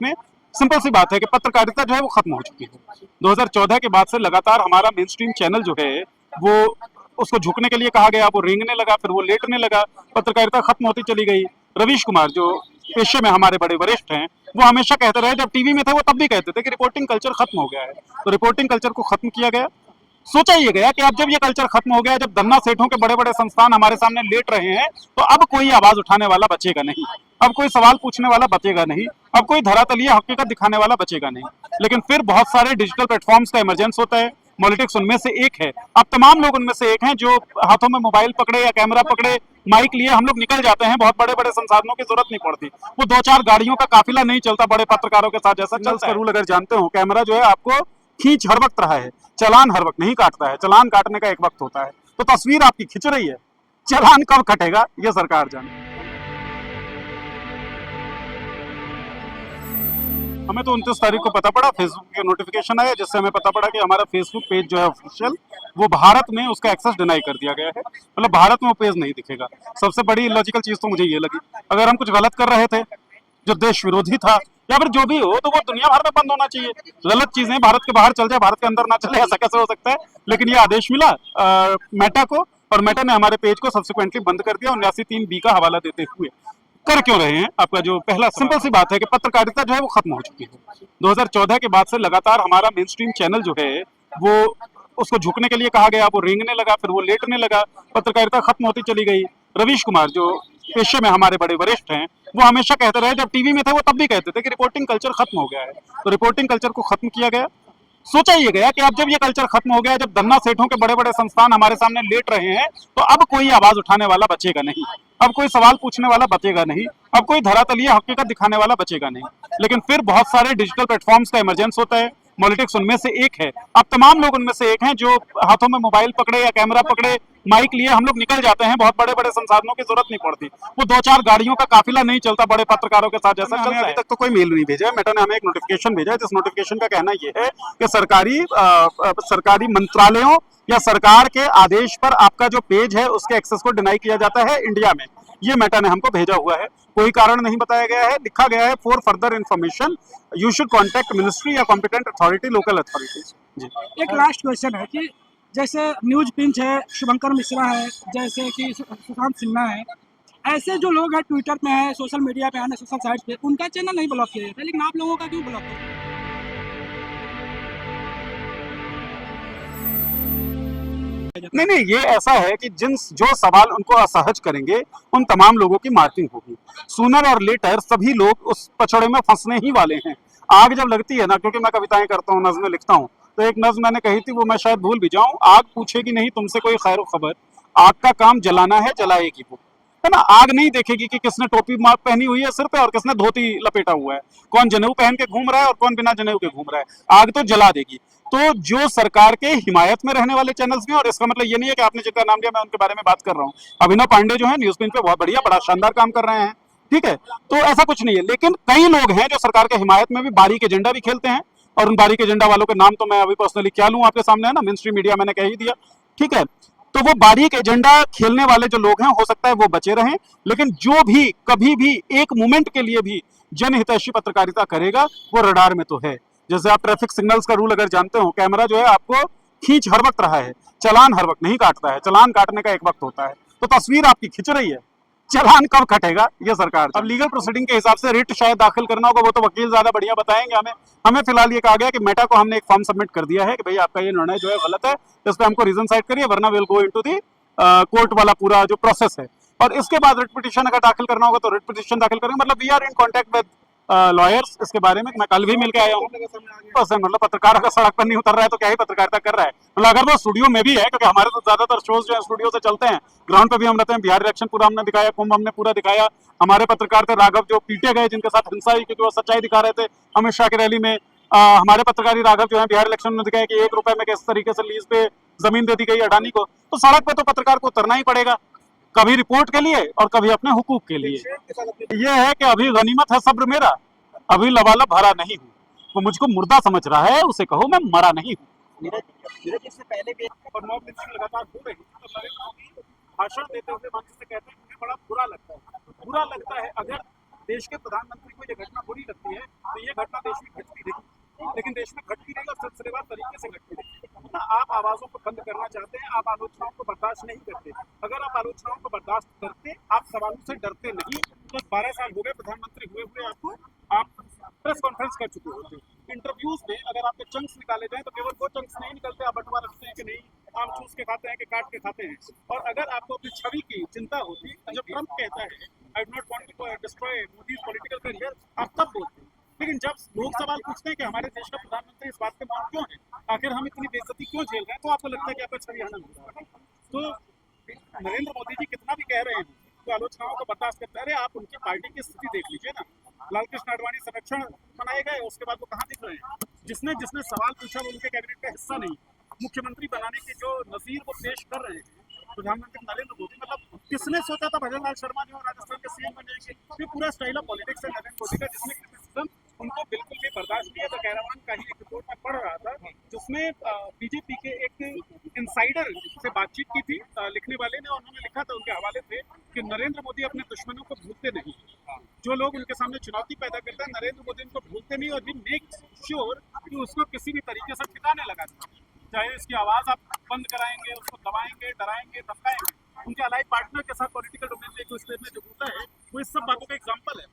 में सिंपल सी बात है कि पत्रकारिता जो है वो खत्म हो चुकी है। 2014 के बाद से लगातार हमारा मेन स्ट्रीम चैनल जो है वो उसको झुकने के लिए कहा गया, वो रेंगने लगा, फिर वो लेटने लगा, पत्रकारिता खत्म होती चली गई। रवीश कुमार जो पेशे में हमारे बड़े वरिष्ठ हैं, वो हमेशा कहते रहे, जब टीवी में थे वो तब भी कहते थे कि रिपोर्टिंग कल्चर खत्म हो गया है। तो रिपोर्टिंग कल्चर को खत्म किया गया। सोचा ये गया कि अब जब ये कल्चर खत्म हो गया, जब धन्ना सेठों के बड़े बड़े संस्थान हमारे सामने लेट रहे हैं, तो अब कोई आवाज उठाने वाला बचेगा नहीं, अब कोई सवाल पूछने वाला बचेगा नहीं, अब कोई धरातलीय हकीकत दिखाने वाला बचेगा नहीं। लेकिन फिर बहुत सारे डिजिटल प्लेटफॉर्म्स का इमरजेंस होता है। पॉलिटिक्स उनमें से एक है। अब तमाम लोग उनमें से एक हैं जो हाथों में मोबाइल पकड़े या कैमरा पकड़े, माइक लिए हम लोग निकल जाते हैं। बहुत बड़े बड़े संसाधनों की जरूरत नहीं पड़ती, वो दो चार गाड़ियों का काफिला नहीं चलता बड़े पत्रकारों के साथ जैसा चलता है। रूल अगर जानते हो, कैमरा जो है आपको खींच हर वक्त रहा है, चलान हर वक्त नहीं काटता है। चलान काटने का एक वक्त होता है, तो तस्वीर आपकी खिंच रही है, चलान कब कटेगा ये सरकार जाने। हमें तो 29 तारीख को पता पड़ा, फेसबुक के नोटिफिकेशन आया जिससे हमें पता पड़ा कि हमारा फेसबुक पेज जो है ऑफिशियल, वो भारत में उसका एक्सेस डिनाई कर दिया गया है। मतलब भारत में वो पेज नहीं दिखेगा। सबसे बड़ी लॉजिकल चीज तो मुझे ये लगी, अगर हम कुछ गलत कर रहे थे जो देश विरोधी था या फिर जो भी हो, तो वो दुनिया भर में बंद होना चाहिए। गलत चीजें भारत के बाहर चल जाए, भारत के अंदर ना चले, ऐसा कैसे हो सकता है? लेकिन ये आदेश मिला मेटा को, और मेटा ने हमारे पेज को सब्सिक्वेंटली बंद कर दिया 79(3)(b) का हवाला देते हुए। कर क्यों रहे हैं? आपका जो पहला सिंपल सी बात है कि पत्रकारिता जो है वो खत्म हो चुकी है। 2014 के बाद से लगातार हमारा मेन स्ट्रीम चैनल जो है वो उसको झुकने के लिए कहा गया, वो रेंगने लगा, फिर वो लेटने लगा, पत्रकारिता खत्म होती चली गई। रवीश कुमार जो पेशे में हमारे बड़े वरिष्ठ हैं, वो हमेशा कहते रहे, जब टीवी में थे वो तब भी कहते थे कि रिपोर्टिंग कल्चर खत्म हो गया है। तो रिपोर्टिंग कल्चर को खत्म किया गया। सोचा ये गया कि अब जब ये कल्चर खत्म हो गया, जब धन्ना सेठों के बड़े बड़े संस्थान हमारे सामने लेट रहे हैं, तो अब कोई आवाज उठाने वाला बचेगा नहीं, अब कोई सवाल पूछने वाला बचेगा नहीं, अब कोई धरातलीय हकीकत दिखाने वाला बचेगा नहीं। लेकिन फिर बहुत सारे डिजिटल प्लेटफॉर्म्स का इमरजेंस होता है। पॉलिटिक्स उनमें से एक है। अब तमाम लोग उनमें से एक हैं जो हाथों में मोबाइल पकड़े या कैमरा पकड़े, माइक लिए हम लोग निकल जाते हैं। बहुत बड़े बड़े संसाधनों की जरूरत नहीं पड़ती, वो दो चार गाड़ियों का काफिला नहीं चलता बड़े पत्रकारों के साथ जैसा चलता है। अभी तक तो कोई मेल नहीं भेजा है। मेटा ने हमें एक नोटिफिकेशन भेजा है, जिस नोटिफिकेशन का कहना यह है कि सरकारी मंत्रालयों या सरकार के आदेश पर आपका जो पेज है उसके एक्सेस को डिनाई किया जाता है इंडिया में। ये मेटा ने हमको भेजा हुआ है, कोई कारण नहीं बताया गया है। लिखा गया है, for further information you should contact ministry या कॉम्पिटेंट अथॉरिटी, लोकल अथॉरिटीज। जी, एक लास्ट क्वेश्चन है कि जैसे न्यूज पिंच है, शुभंकर मिश्रा है, जैसे कि सुशांत सिन्हा है, ऐसे जो लोग हैं ट्विटर में है, सोशल मीडिया पे है, सोशल साइट पे, उनका चैनल नहीं ब्लॉक किया जाता, लेकिन आप लोगों का क्यों ब्लॉक किया? नहीं नहीं, ये ऐसा है कि जो सवाल उनको असहज करेंगे उन तमाम लोगों की मार्किंग होगी। सूनर और लेटर सभी लोग उस पचड़े में फंसने ही वाले हैं। आग जब लगती है ना, क्योंकि मैं कविताएं करता हूँ, नज़में लिखता हूँ, तो एक नज्म मैंने कही थी, वो मैं शायद भूल भी जाऊं, आग पूछेगी नहीं तुमसे कोई खैर खबर, आग का काम जलाना है, जलाएगी वो, है ना। आग नहीं देखेगी कि किसने टोपी पहनी हुई है सिर पे और किसने धोती लपेटा हुआ है, कौन जनेऊ पहन के घूम रहा है और कौन बिना जनेऊ के घूम रहा है। आग तो जला देगी। तो जो सरकार के हिमायत में रहने वाले चैनल्स भी हैं, और इसका मतलब ये नहीं है कि आपने जिनका नाम लिया मैं उनके बारे में बात कर रहा हूँ। अभिनव पांडे जो है न्यूज पिंच पे बहुत बढ़िया, बड़ा शानदार काम कर रहे हैं, ठीक है, तो ऐसा कुछ नहीं है। लेकिन कई लोग हैं जो सरकार के हिमायत में भी बारीक एजेंडा भी खेलते हैं, और उन बारीक एजेंडा वालों के नाम तो मैं अभी पर्सनली क्या लूं आपके सामने, है ना, मेन स्ट्रीम मीडिया मैंने कह ही दिया, ठीक है। तो वो बारीक एजेंडा खेलने वाले जो लोग हैं, हो सकता है वो बचे रहें, लेकिन जो भी कभी भी एक मोमेंट के लिए भी जनहितैषी पत्रकारिता करेगा वो रडार में तो है। जैसे आप ट्रैफिक सिग्नल्स का रूल अगर जानते हो, कैमरा जो है आपको खींच हर वक्त रहा है, चलान हर वक्त नहीं काटता है, चलान काटने का एक वक्त होता है। तो तस्वीर आपकी खिंच रही है, चलान कब कटेगा ये सरकार। अब लीगल प्रोसीडिंग के हिसाब से रिट शायद दाखिल करना होगा, वो तो वकील ज्यादा बढ़िया बताएंगे हमें। हमें फिलहाल ये कहा गया कि मेटा को हमने एक फॉर्म सबमिट कर दिया है कि भाई आपका ये निर्णय जो है गलत है, इस पर हमको रीजन साइड करिए, वरना will go into the court वाला पूरा जो प्रोसेस है। और इसके बाद रिट पिटीशन अगर दाखिल करना होगा तो रिट पिटीशन दाखिल करेंगे। मतलब we are in contact with lawyers इसके बारे में। मैं कल भी मिलकर आया हूँ। मतलब पत्रकार अगर सड़क पर नहीं उतर रहा है तो क्या ही पत्रकारिता कर रहा है। मतलब अगर वो स्टूडियो में भी है, क्योंकि हमारे तो ज्यादातर शोज जो है स्टूडियो से चलते हैं, ग्राउंड पे भी हम रहते हैं। बिहार इलेक्शन पूरा हमने दिखाया, कुंभ हमने पूरा दिखाया। हमारे पत्रकार थे राघव जो पीटे गए, जिनके साथ हिंसा हुई, क्योंकि वो सच्चाई दिखा रहे थे अमित शाह की रैली में। हमारे पत्रकारी राघव जो है बिहार इलेक्शन में दिखाया कि 1 रुपए में किस तरीके से लीज पे जमीन दे दी गई अडानी को। तो सड़क पे तो पत्रकार को उतरना ही पड़ेगा, कभी रिपोर्ट के लिए और कभी अपने हुकूक के लिए। ये है कि अभी गनीमत है सब्र मेरा, अभी लबालब भरा नहीं हूँ। वो मुझको मुर्दा समझ रहा है, उसे कहो मैं मरा नहीं हूँ। नीरज इससे पहले भी और मॉब लिंचिंग लगातार हो रही है, तो भाषण देते हुए मंच से कहते हैं मुझे बड़ा बुरा लगता है। बुरा लगता है अगर देश के प्रधानमंत्री को ये घटना बुरी लगती है तो ये घटना देश में घटती रही, लेकिन देश में घटती रही और सिलसिलेवार तरीके से घटती रही ना। आप आवाजों को बंद करना चाहते हैं, आप आलोचनाओं को बर्दाश्त नहीं करते। अगर आप आलोचनाओं को बर्दाश्त करते, आप सवालों से डरते नहीं, तो 12 साल हो गए प्रधानमंत्री हुए हुए आपको, आप प्रेस कॉन्फ्रेंस कर चुके होते। इंटरव्यूज में अगर आपके चंक्स निकाले जाए तो केवल वो चंक्स नहीं निकलते, आप बंटवारा रखते हैं कि नहीं, आम चूस के खाते हैं कि काट के खाते हैं। और अगर आपको अपनी छवि की चिंता होती, जब ट्रंप कहता है I do not want to destroy Modi's political career, आप तब बोलते हैं। लेकिन जब लोग सवाल पूछते हैं कि हमारे देश का प्रधानमंत्री इस बात पे मौन क्यों है, आखिर हम इतनी बेइज्जती क्यों झेल रहे हैं, तो आपको लगता है कि आपका छवि हनन हो रहा है। तो नरेंद्र मोदी जी कितना भी कह रहे हैं तो आलोचनाओं को बर्दाश्त करते हैं। अरे आप उनकी पार्टी की स्थिति देख लीजिए ना, लालकृष्ण आडवाणी संरक्षण बनाए गए, उसके बाद वो कहाँ दिख रहे हैं? जिसने जिसने सवाल पूछा वो उनके कैबिनेट का हिस्सा नहीं। मुख्यमंत्री बनाने की जो नजीर वो पेश कर रहे हैं प्रधानमंत्री नरेंद्र मोदी, मतलब किसने सोचा था भजन लाल शर्मा जो राजस्थान के सीएम बनेंगे? ये पूरा स्टाइल ऑफ पॉलिटिक्स है नरेंद्र मोदी का, जिसमें क्रिटिसिज्म उनको बिल्कुल भी बर्दाश्त नहीं है। तो कैरावान का ही एक रिपोर्ट में पढ़ रहा था जिसमें बीजेपी के एक इंसाइडर से बातचीत की थी लिखने वाले ने, और उन्होंने लिखा था उनके हवाले से कि नरेंद्र मोदी अपने दुश्मनों को भूलते नहीं, जो लोग उनके सामने चुनौती पैदा करते हैं नरेंद्र मोदी उनको भूलते नहीं, और भी मेक श्योर कि उसको किसी भी तरीके से ठिकाने लगा दें। चाहे इसकी आवाज आप बंद कराएंगे, उसको दबाएंगे, डराएंगे, धमकाएंगे। उनके अलाइड पार्टनर के साथ पॉलिटिकल डोमेन में जो स्टेट में जो होता है वो इस सब बातों का एग्जाम्पल है।